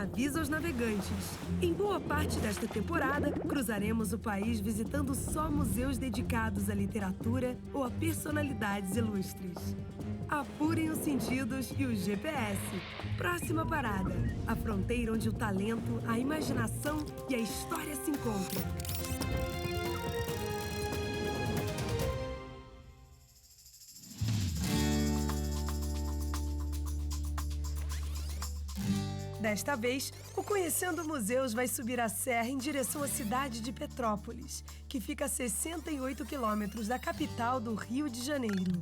Avisa aos navegantes. Em boa parte desta temporada, cruzaremos o país visitando só museus dedicados à literatura ou a personalidades ilustres. Apurem os sentidos e o GPS. Próxima parada, a fronteira onde o talento, a imaginação e a história se encontram. Desta vez, o Conhecendo Museus vai subir a serra em direção à cidade de Petrópolis, que fica a 68 quilômetros da capital do Rio de Janeiro.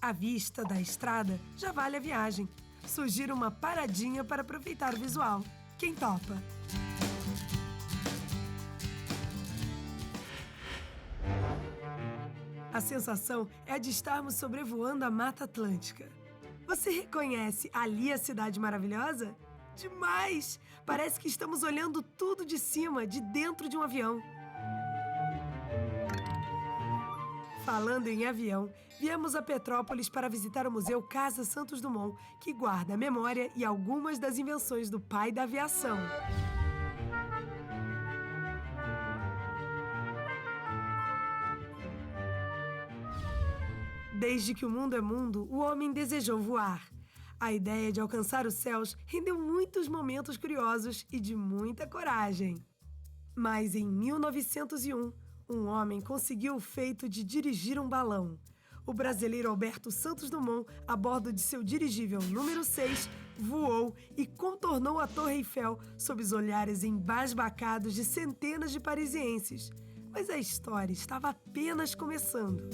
A vista da estrada já vale a viagem. Sugiro uma paradinha para aproveitar o visual. Quem topa? A sensação é a de estarmos sobrevoando a Mata Atlântica. Você reconhece ali a Cidade Maravilhosa? Demais! Parece que estamos olhando tudo de cima, de dentro de um avião. Falando em avião, viemos a Petrópolis para visitar o Museu Casa Santos Dumont, que guarda a memória e algumas das invenções do pai da aviação. Desde que o mundo é mundo, o homem desejou voar. A ideia de alcançar os céus rendeu muitos momentos curiosos e de muita coragem. Mas em 1901, um homem conseguiu o feito de dirigir um balão. O brasileiro Alberto Santos Dumont, a bordo de seu dirigível número 6, voou e contornou a Torre Eiffel sob os olhares embasbacados de centenas de parisienses. Mas a história estava apenas começando.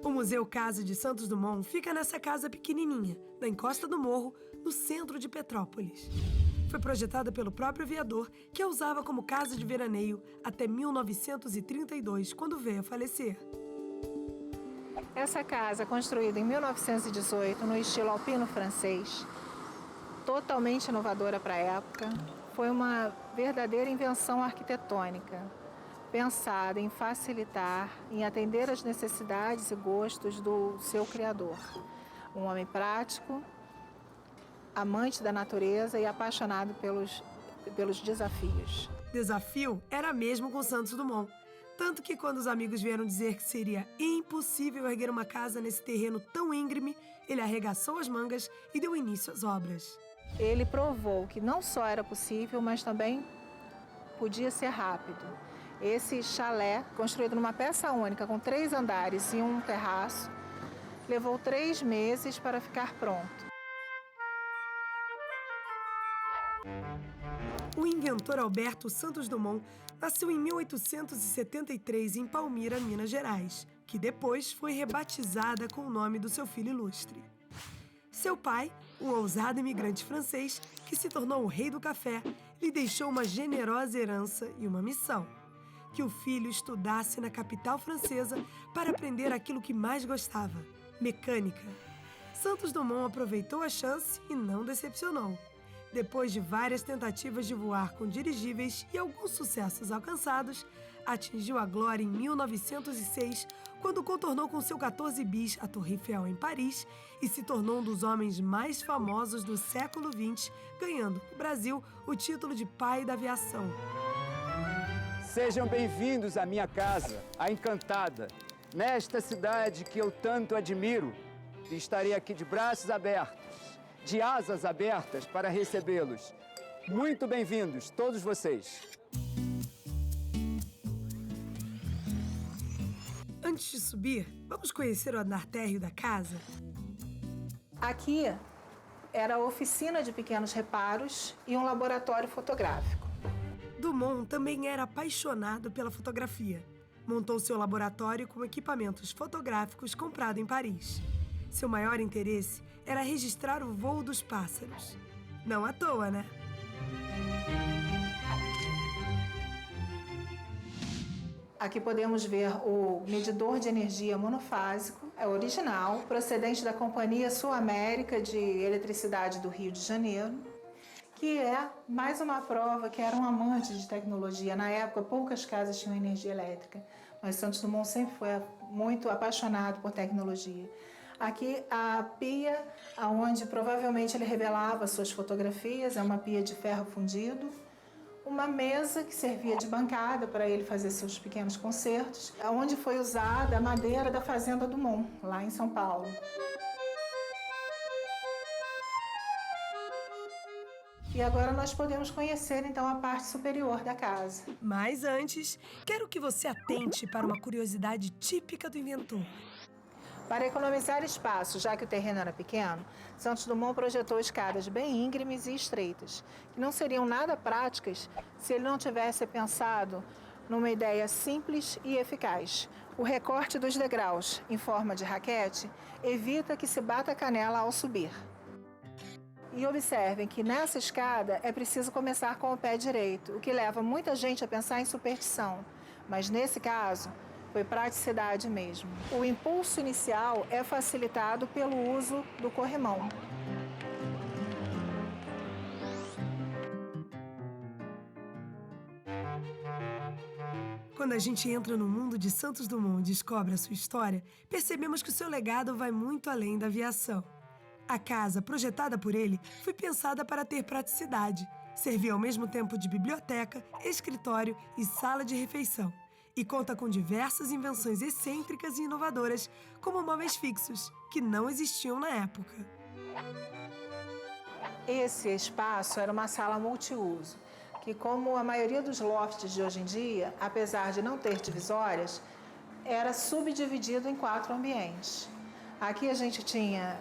O Museu Casa de Santos Dumont fica nessa casa pequenininha, na encosta do morro, no centro de Petrópolis. Foi projetada pelo próprio aviador, que a usava como casa de veraneio até 1932, quando veio a falecer. Essa casa, construída em 1918, no estilo alpino francês, totalmente inovadora para a época, foi uma verdadeira invenção arquitetônica, pensada em facilitar, em atender às necessidades e gostos do seu criador. Um homem prático, amante da natureza e apaixonado pelos desafios. Desafio era mesmo com Santos Dumont. Tanto que quando os amigos vieram dizer que seria impossível erguer uma casa nesse terreno tão íngreme, ele arregaçou as mangas e deu início às obras. Ele provou que não só era possível, mas também podia ser rápido. Esse chalé, construído numa peça única, com 3 andares e um terraço, levou 3 meses para ficar pronto. O inventor Alberto Santos Dumont nasceu em 1873 em Palmira, Minas Gerais, que depois foi rebatizada com o nome do seu filho ilustre. Seu pai, um ousado imigrante francês que se tornou o rei do café, lhe deixou uma generosa herança e uma missão: que o filho estudasse na capital francesa para aprender aquilo que mais gostava: mecânica. Santos Dumont aproveitou a chance e não decepcionou. Depois de várias tentativas de voar com dirigíveis e alguns sucessos alcançados, atingiu a glória em 1906, quando contornou com seu 14 bis a Torre Eiffel em Paris e se tornou um dos homens mais famosos do século XX, ganhando no Brasil o título de pai da aviação. Sejam bem-vindos à minha casa, a Encantada, nesta cidade que eu tanto admiro. E estarei aqui de braços abertos, de asas abertas para recebê-los. Muito bem-vindos, todos vocês. Antes de subir, vamos conhecer o andar térreo da casa? Aqui era a oficina de pequenos reparos e um laboratório fotográfico. Dumont também era apaixonado pela fotografia. Montou seu laboratório com equipamentos fotográficos comprado em Paris. Seu maior interesse era registrar o voo dos pássaros. Não à toa, né? Aqui podemos ver o medidor de energia monofásico, é original, procedente da Companhia Sul-América de Eletricidade do Rio de Janeiro, que é mais uma prova que era um amante de tecnologia. Na época, poucas casas tinham energia elétrica, mas Santos Dumont sempre foi muito apaixonado por tecnologia. Aqui a pia, onde provavelmente ele revelava suas fotografias, é uma pia de ferro fundido. Uma mesa que servia de bancada para ele fazer seus pequenos concertos, onde foi usada a madeira da Fazenda Dumont, lá em São Paulo. E agora nós podemos conhecer, então, a parte superior da casa. Mas antes, quero que você atente para uma curiosidade típica do inventor. Para economizar espaço, já que o terreno era pequeno, Santos Dumont projetou escadas bem íngremes e estreitas, que não seriam nada práticas se ele não tivesse pensado numa ideia simples e eficaz. O recorte dos degraus, em forma de raquete, evita que se bata a canela ao subir. E observem que nessa escada é preciso começar com o pé direito, o que leva muita gente a pensar em superstição. Mas nesse caso, foi praticidade mesmo. O impulso inicial é facilitado pelo uso do corrimão. Quando a gente entra no mundo de Santos Dumont e descobre a sua história, percebemos que o seu legado vai muito além da aviação. A casa, projetada por ele, foi pensada para ter praticidade. Servia ao mesmo tempo de biblioteca, escritório e sala de refeição. E conta com diversas invenções excêntricas e inovadoras, como móveis fixos, que não existiam na época. Esse espaço era uma sala multiuso, que, como a maioria dos lofts de hoje em dia, apesar de não ter divisórias, era subdividido em 4 ambientes. Aqui a gente tinha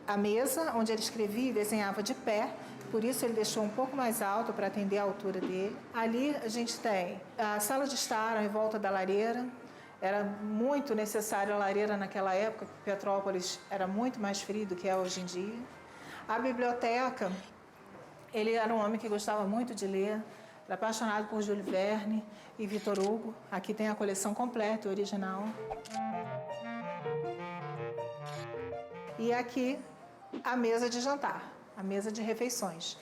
a mesa, onde ele escrevia e desenhava de pé, por isso ele deixou um pouco mais alto para atender a altura dele. Ali a gente tem a sala de estar em volta da lareira. Era muito necessária a lareira naquela época, porque Petrópolis era muito mais frio do que é hoje em dia. A biblioteca, ele era um homem que gostava muito de ler, era apaixonado por Júlio Verne e Victor Hugo. Aqui tem a coleção completa, original. E aqui a mesa de jantar, a mesa de refeições.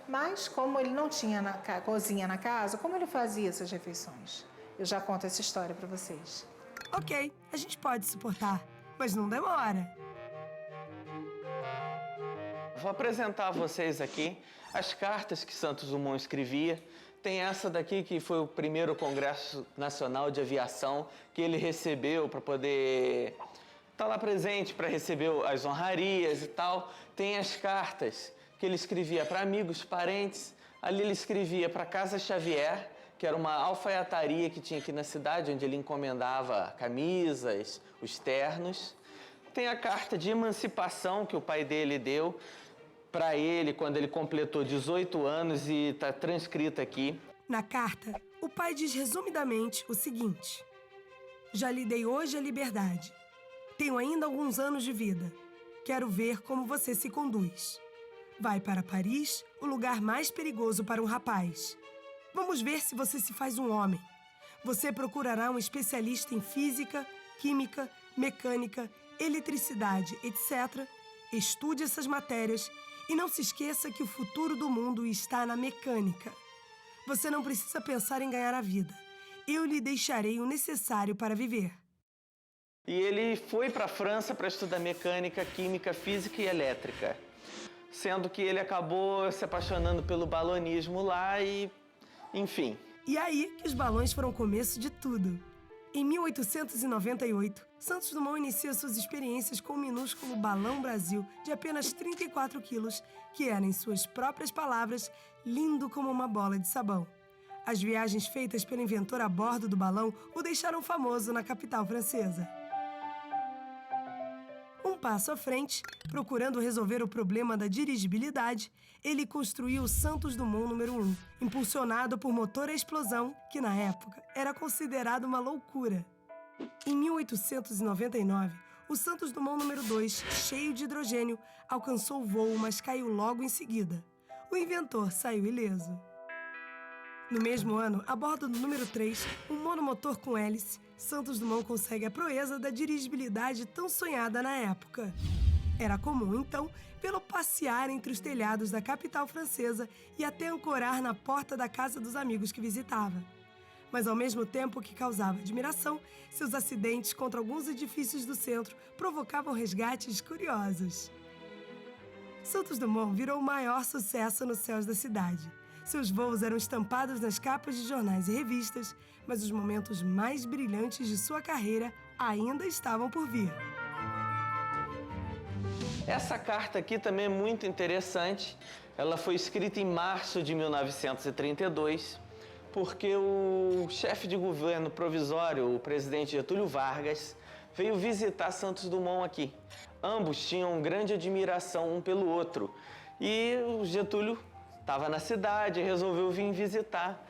Mas, como ele não tinha cozinha na casa, como ele fazia essas refeições? Eu já conto essa história para vocês. Ok, a gente pode suportar, mas não demora. Vou apresentar a vocês aqui as cartas que Santos Dumont escrevia. Tem essa daqui que foi o primeiro Congresso Nacional de Aviação que ele recebeu para poder estar lá presente, para receber as honrarias e tal. Tem as cartas que ele escrevia para amigos, parentes. Ali ele escrevia para Casa Xavier, que era uma alfaiataria que tinha aqui na cidade, onde ele encomendava camisas, os ternos. Tem a carta de emancipação que o pai dele deu para ele quando ele completou 18 anos e está transcrita aqui. Na carta, o pai diz resumidamente o seguinte: já lhe dei hoje a liberdade. Tenho ainda alguns anos de vida. Quero ver como você se conduz. Vai para Paris, o lugar mais perigoso para um rapaz. Vamos ver se você se faz um homem. Você procurará um especialista em física, química, mecânica, eletricidade, etc. Estude essas matérias e não se esqueça que o futuro do mundo está na mecânica. Você não precisa pensar em ganhar a vida. Eu lhe deixarei o necessário para viver. E ele foi para a França para estudar mecânica, química, física e elétrica. Sendo que ele acabou se apaixonando pelo balonismo lá e... enfim. E aí que os balões foram o começo de tudo. Em 1898, Santos Dumont inicia suas experiências com o minúsculo Balão Brasil de apenas 34 quilos, que era, em suas próprias palavras, lindo como uma bola de sabão. As viagens feitas pelo inventor a bordo do balão o deixaram famoso na capital francesa. Um passo à frente, procurando resolver o problema da dirigibilidade, ele construiu o Santos Dumont número 1, impulsionado por motor a explosão, que na época era considerado uma loucura. Em 1899, o Santos Dumont número 2, cheio de hidrogênio, alcançou o voo, mas caiu logo em seguida. O inventor saiu ileso. No mesmo ano, a bordo do número 3, um monomotor com hélice, Santos Dumont consegue a proeza da dirigibilidade tão sonhada na época. Era comum, então, vê-lo passear entre os telhados da capital francesa e até ancorar na porta da casa dos amigos que visitava. Mas ao mesmo tempo que causava admiração, seus acidentes contra alguns edifícios do centro provocavam resgates curiosos. Santos Dumont virou o maior sucesso nos céus da cidade. Seus voos eram estampados nas capas de jornais e revistas, mas os momentos mais brilhantes de sua carreira ainda estavam por vir. Essa carta aqui também é muito interessante. Ela foi escrita em março de 1932, porque o chefe de governo provisório, o presidente Getúlio Vargas, veio visitar Santos Dumont aqui. Ambos tinham grande admiração um pelo outro. E o Getúlio estava na cidade e resolveu vir visitar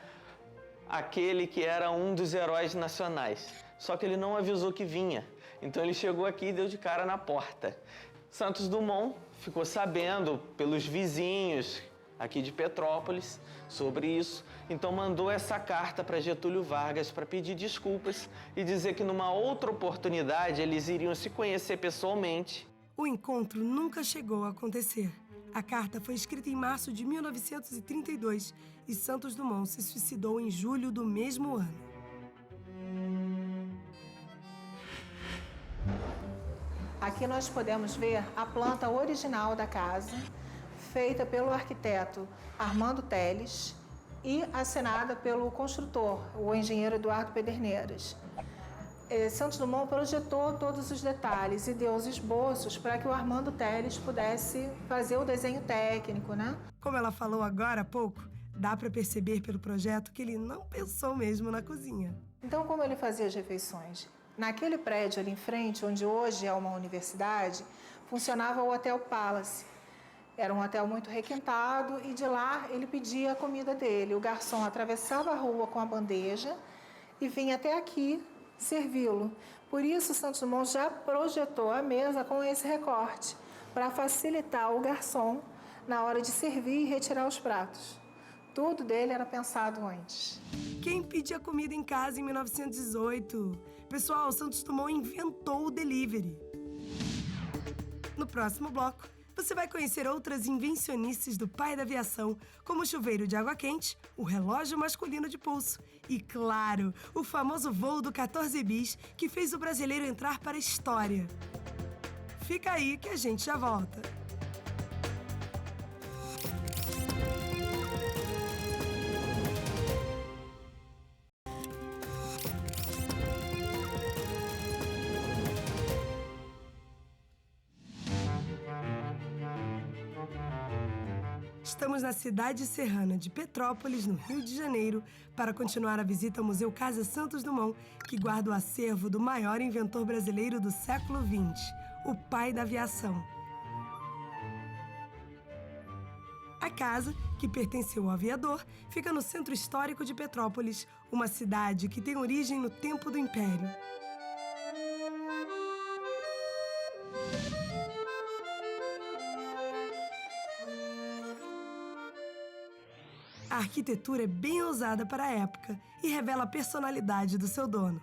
aquele que era um dos heróis nacionais. Só que ele não avisou que vinha. Então ele chegou aqui e deu de cara na porta. Santos Dumont ficou sabendo pelos vizinhos aqui de Petrópolis sobre isso, então mandou essa carta para Getúlio Vargas para pedir desculpas e dizer que numa outra oportunidade eles iriam se conhecer pessoalmente. O encontro nunca chegou a acontecer. A carta foi escrita em março de 1932 e Santos Dumont se suicidou em julho do mesmo ano. Aqui nós podemos ver a planta original da casa, feita pelo arquiteto Armando Teles e assinada pelo construtor, o engenheiro Eduardo Pederneiras. Santos Dumont projetou todos os detalhes e deu os esboços para que o Armando Teles pudesse fazer o desenho técnico, né? Como ela falou agora há pouco, dá para perceber pelo projeto que ele não pensou mesmo na cozinha. Então, como ele fazia as refeições? Naquele prédio ali em frente, onde hoje é uma universidade, funcionava o Hotel Palace. Era um hotel muito requintado e de lá ele pedia a comida dele. O garçom atravessava a rua com a bandeja e vinha até aqui servi-lo. Por isso, Santos Dumont já projetou a mesa com esse recorte, para facilitar o garçom na hora de servir e retirar os pratos. Tudo dele era pensado antes. Quem pedia comida em casa em 1918? Pessoal, Santos Dumont inventou o delivery. No próximo bloco, você vai conhecer outras invencionices do pai da aviação, como o chuveiro de água quente, o relógio masculino de pulso e, claro, o famoso voo do 14 bis que fez o brasileiro entrar para a história. Fica aí que a gente já volta. Estamos na cidade serrana de Petrópolis, no Rio de Janeiro, para continuar a visita ao Museu Casa Santos Dumont, que guarda o acervo do maior inventor brasileiro do século XX, o pai da aviação. A casa, que pertenceu ao aviador, fica no centro histórico de Petrópolis, uma cidade que tem origem no tempo do Império. A arquitetura é bem ousada para a época e revela a personalidade do seu dono.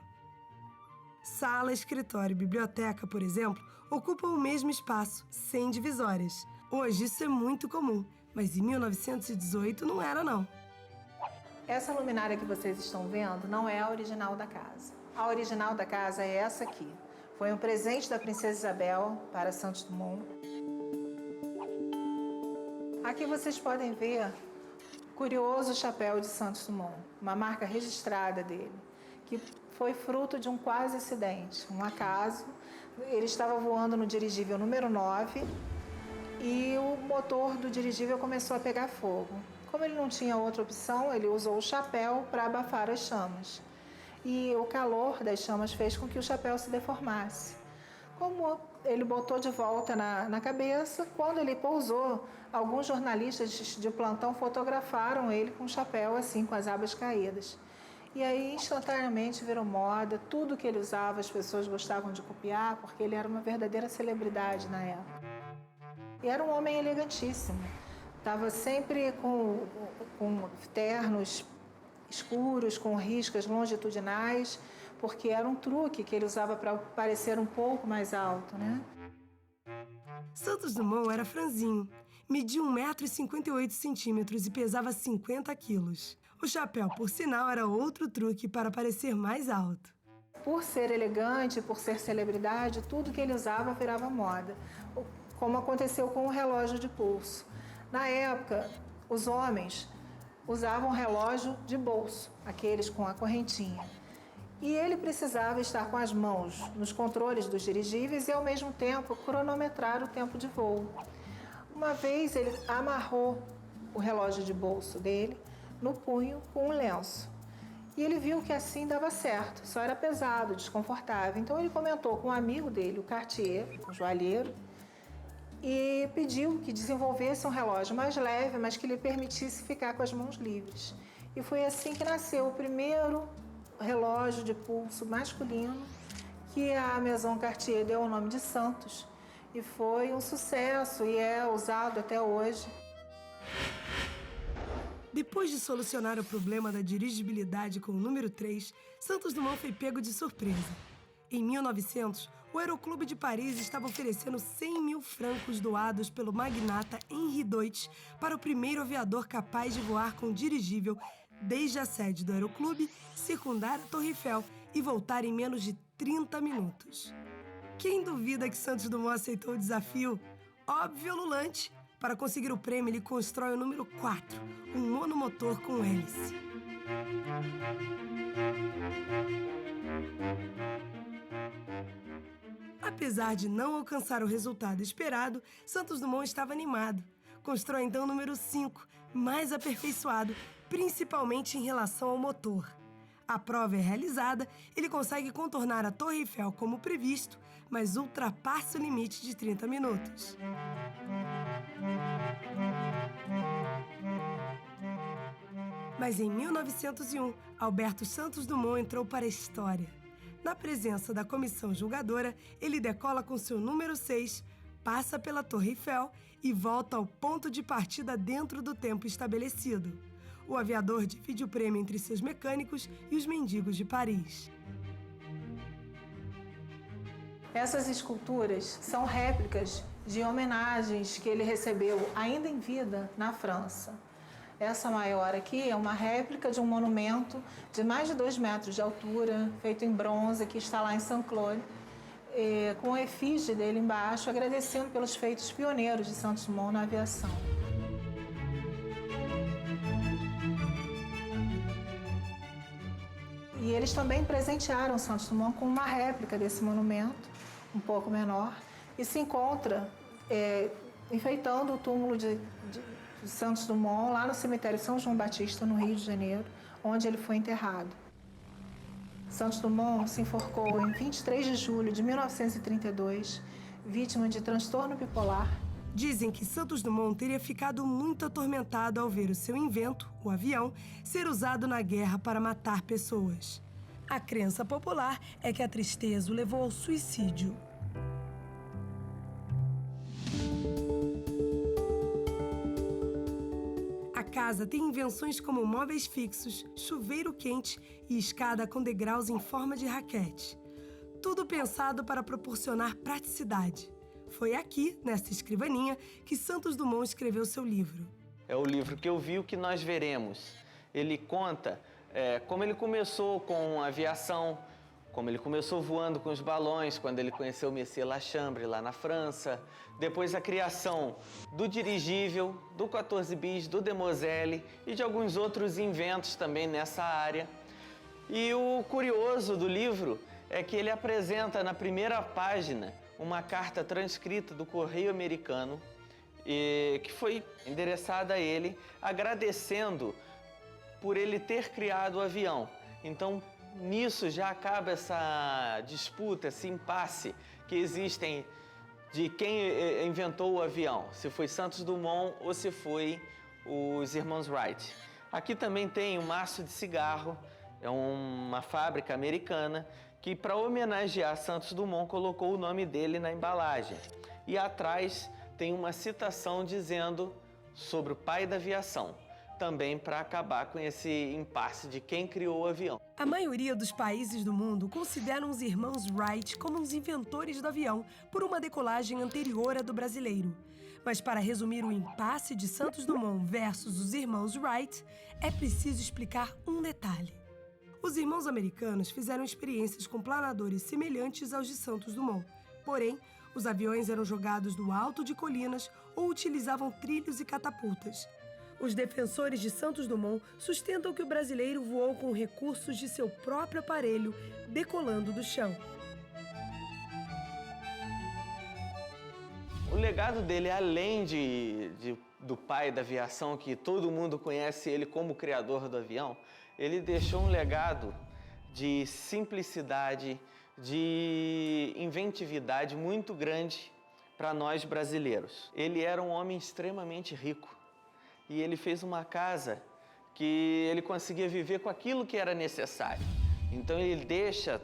Sala, escritório e biblioteca, por exemplo, ocupam o mesmo espaço, sem divisórias. Hoje isso é muito comum, mas em 1918 não era, não. Essa luminária que vocês estão vendo não é a original da casa. A original da casa é essa aqui. Foi um presente da Princesa Isabel para Santos Dumont. Aqui vocês podem ver o curioso chapéu de Santos Dumont, uma marca registrada dele, que foi fruto de um quase acidente, um acaso. Ele estava voando no dirigível número 9 e o motor do dirigível começou a pegar fogo. Como ele não tinha outra opção, ele usou o chapéu para abafar as chamas. E o calor das chamas fez com que o chapéu se deformasse. Como ele botou de volta na cabeça, quando ele pousou, alguns jornalistas de plantão fotografaram ele com o chapéu assim, com as abas caídas. E aí, instantaneamente, virou moda. Tudo que ele usava, as pessoas gostavam de copiar, porque ele era uma verdadeira celebridade na época. E era um homem elegantíssimo. Estava sempre com ternos escuros, com riscas longitudinais, porque era um truque que ele usava para parecer um pouco mais alto, né? Santos Dumont era franzinho, media 1,58 m e pesava 50 quilos. O chapéu, por sinal, era outro truque para parecer mais alto. Por ser elegante, por ser celebridade, tudo que ele usava virava moda, como aconteceu com o relógio de pulso. Na época, os homens usavam relógio de bolso, aqueles com a correntinha. E ele precisava estar com as mãos nos controles dos dirigíveis e, ao mesmo tempo, cronometrar o tempo de voo. Uma vez, ele amarrou o relógio de bolso dele no punho com um lenço. E ele viu que assim dava certo, só era pesado, desconfortável. Então, ele comentou com um amigo dele, o Cartier, um joalheiro, e pediu que desenvolvesse um relógio mais leve, mas que lhe permitisse ficar com as mãos livres. E foi assim que nasceu o primeiro relógio de pulso masculino, que a Maison Cartier deu o nome de Santos. E foi um sucesso e é usado até hoje. Depois de solucionar o problema da dirigibilidade com o número 3, Santos Dumont foi pego de surpresa. Em 1900, o Aeroclube de Paris estava oferecendo 100 mil francos doados pelo magnata Henri Deutsch para o primeiro aviador capaz de voar com dirigível desde a sede do Aeroclube, circundar a Torre Eiffel e voltar em menos de 30 minutos. Quem duvida que Santos Dumont aceitou o desafio? Óbvio, ululante. Para conseguir o prêmio, ele constrói o número 4, um monomotor com hélice. Apesar de não alcançar o resultado esperado, Santos Dumont estava animado. Constrói então o número 5, mais aperfeiçoado, principalmente em relação ao motor. A prova é realizada, ele consegue contornar a Torre Eiffel como previsto, mas ultrapassa o limite de 30 minutos. Mas em 1901, Alberto Santos Dumont entrou para a história. Na presença da comissão julgadora, ele decola com seu número 6, passa pela Torre Eiffel e volta ao ponto de partida dentro do tempo estabelecido. O aviador divide o prêmio entre seus mecânicos e os mendigos de Paris. Essas esculturas são réplicas de homenagens que ele recebeu ainda em vida na França. Essa maior aqui é uma réplica de um monumento de mais de 2 metros de altura, feito em bronze, que está lá em Saint-Cloud, com a efígie dele embaixo, agradecendo pelos feitos pioneiros de Santos Dumont na aviação. E eles também presentearam Santos Dumont com uma réplica desse monumento, um pouco menor, e se encontra enfeitando o túmulo de Santos Dumont lá no cemitério São João Batista, no Rio de Janeiro, onde ele foi enterrado. Santos Dumont se enforcou em 23 de julho de 1932, vítima de transtorno bipolar. Dizem que Santos Dumont teria ficado muito atormentado ao ver o seu invento, o avião, ser usado na guerra para matar pessoas. A crença popular é que a tristeza o levou ao suicídio. A casa tem invenções como móveis fixos, chuveiro quente e escada com degraus em forma de raquete. Tudo pensado para proporcionar praticidade. Foi aqui, nesta escrivaninha, que Santos Dumont escreveu seu livro. É o livro que eu vi, o que nós veremos. Ele conta como ele começou com a aviação, como ele começou voando com os balões, quando ele conheceu o Messier Lachambre lá na França. Depois a criação do dirigível, do 14 bis, do Demoiselle e de alguns outros inventos também nessa área. E o curioso do livro é que ele apresenta na primeira página uma carta transcrita do Correio Americano que foi endereçada a ele, agradecendo por ele ter criado o avião. Então, nisso já acaba essa disputa, esse impasse que existem de quem inventou o avião, se foi Santos Dumont ou se foi os irmãos Wright. Aqui também tem um maço de cigarro, é uma fábrica americana que, para homenagear Santos Dumont, colocou o nome dele na embalagem. E atrás tem uma citação dizendo sobre o pai da aviação. também para acabar com esse impasse de quem criou o avião. A maioria dos países do mundo consideram os irmãos Wright como os inventores do avião por uma decolagem anterior à do brasileiro. Mas para resumir o impasse de Santos Dumont versus os irmãos Wright, é preciso explicar um detalhe. Os irmãos americanos fizeram experiências com planadores semelhantes aos de Santos Dumont. Porém, os aviões eram jogados do alto de colinas ou utilizavam trilhos e catapultas. Os defensores de Santos Dumont sustentam que o brasileiro voou com recursos de seu próprio aparelho, decolando do chão. O legado dele, além do pai da aviação, que todo mundo conhece ele como criador do avião, ele deixou um legado de simplicidade, de inventividade muito grande para nós brasileiros. Ele era um homem extremamente rico. E ele fez uma casa que ele conseguia viver com aquilo que era necessário. Então ele deixa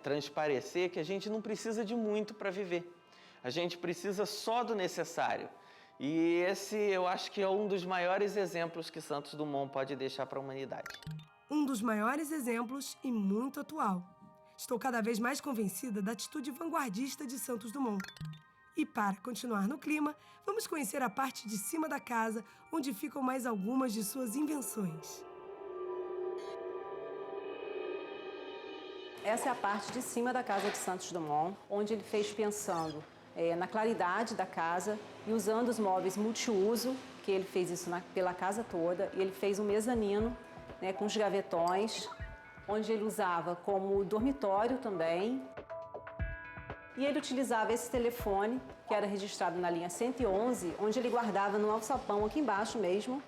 transparecer que a gente não precisa de muito para viver. A gente precisa só do necessário. E esse eu acho que é um dos maiores exemplos que Santos Dumont pode deixar para a humanidade. Um dos maiores exemplos e muito atual. Estou cada vez mais convencida da atitude vanguardista de Santos Dumont. E para continuar no clima, vamos conhecer a parte de cima da casa, onde ficam mais algumas de suas invenções. Essa é a parte de cima da casa de Santos Dumont, onde ele fez pensando na claridade da casa e usando os móveis multiuso, que ele fez isso pela casa toda. E ele fez um mezanino, né, com os gavetões, onde ele usava como dormitório também. E ele utilizava esse telefone, que era registrado na linha 111, onde ele guardava no alçapão aqui embaixo mesmo,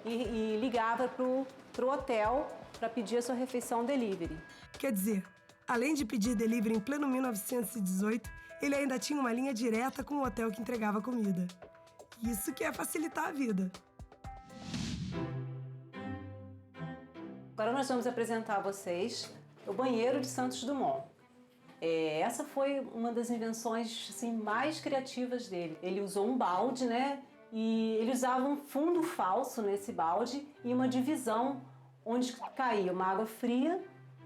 e ligava para o hotel para pedir a sua refeição delivery. Quer dizer, além de pedir delivery em pleno 1918, ele ainda tinha uma linha direta com o hotel que entregava comida. Isso que é facilitar a vida. Agora nós vamos apresentar a vocês o banheiro de Santos Dumont. Essa foi uma das invenções assim, mais criativas dele. Ele usou um balde, né? E ele usava um fundo falso nesse balde e uma divisão onde caía uma água fria,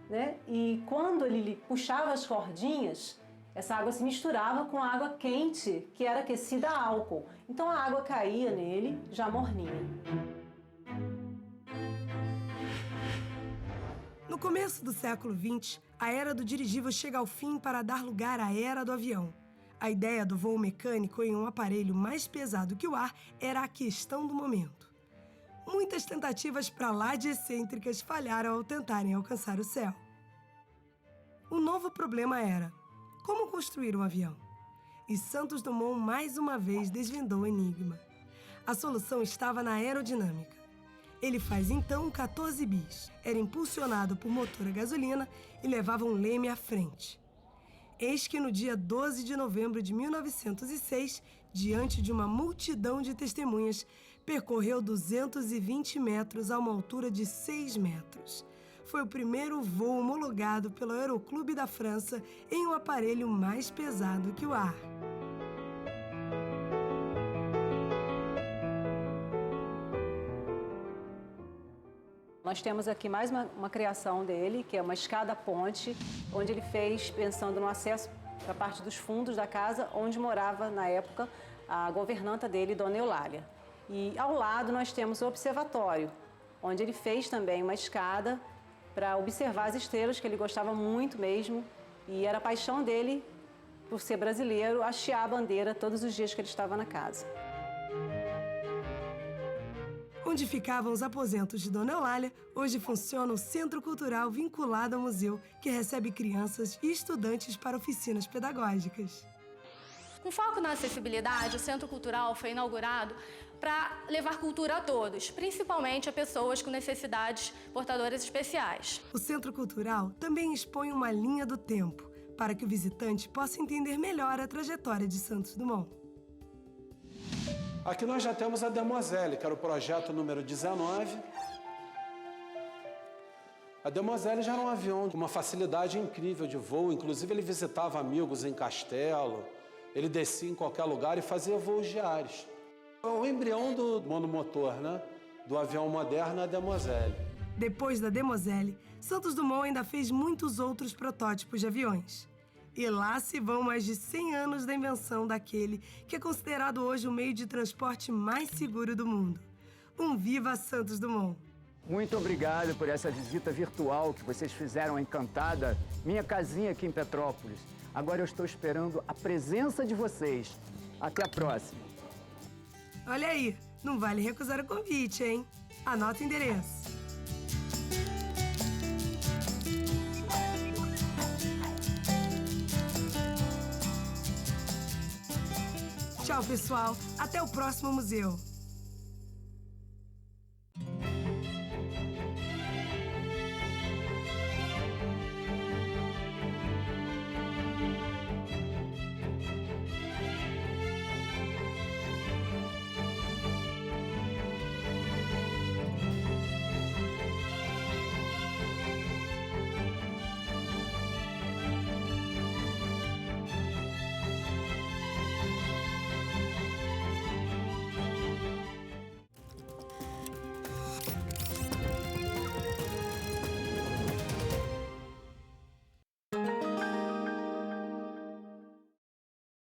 né? E quando ele puxava as cordinhas, essa água se misturava com a água quente, que era aquecida a álcool. Então a água caía nele já morninha. No começo do século XX, a era do dirigível chega ao fim para dar lugar à era do avião. A ideia do voo mecânico em um aparelho mais pesado que o ar era a questão do momento. Muitas tentativas para lá de excêntricas falharam ao tentarem alcançar o céu. O novo problema era como construir um avião. E Santos Dumont mais uma vez desvendou o enigma. A solução estava na aerodinâmica. Ele faz então um 14 bis. Era impulsionado por motor a gasolina e levava um leme à frente. Eis que no dia 12 de novembro de 1906, diante de uma multidão de testemunhas, percorreu 220 metros a uma altura de 6 metros. Foi o primeiro voo homologado pelo Aeroclube da França em um aparelho mais pesado que o ar. Nós temos aqui mais uma criação dele, que é uma escada-ponte, onde ele fez pensando no acesso para a parte dos fundos da casa, onde morava, na época, a governanta dele, Dona Eulália. E ao lado nós temos o observatório, onde ele fez também uma escada para observar as estrelas, que ele gostava muito mesmo, e era a paixão dele, por ser brasileiro, hastear a bandeira todos os dias que ele estava na casa. Onde ficavam os aposentos de Dona Eulália, hoje funciona o Centro Cultural vinculado ao museu, que recebe crianças e estudantes para oficinas pedagógicas. Com foco na acessibilidade, o Centro Cultural foi inaugurado para levar cultura a todos, principalmente a pessoas com necessidades portadoras especiais. O Centro Cultural também expõe uma linha do tempo, para que o visitante possa entender melhor a trajetória de Santos Dumont. Aqui nós já temos a Demoiselle, que era o projeto número 19. A Demoiselle já era um avião com uma facilidade incrível de voo, inclusive ele visitava amigos em castelo, ele descia em qualquer lugar e fazia voos diários. É o embrião do monomotor, né? do avião moderno, a Demoiselle. Depois da Demoiselle, Santos Dumont ainda fez muitos outros protótipos de aviões. E lá se vão mais de 100 anos da invenção daquele que é considerado hoje o meio de transporte mais seguro do mundo. Um viva Santos Dumont! Muito obrigado por essa visita virtual que vocês fizeram à Encantada, minha casinha aqui em Petrópolis. Agora eu estou esperando a presença de vocês. Até a próxima. Olha aí, não vale recusar o convite, hein? Anota o endereço. Tchau, pessoal. Até o próximo museu.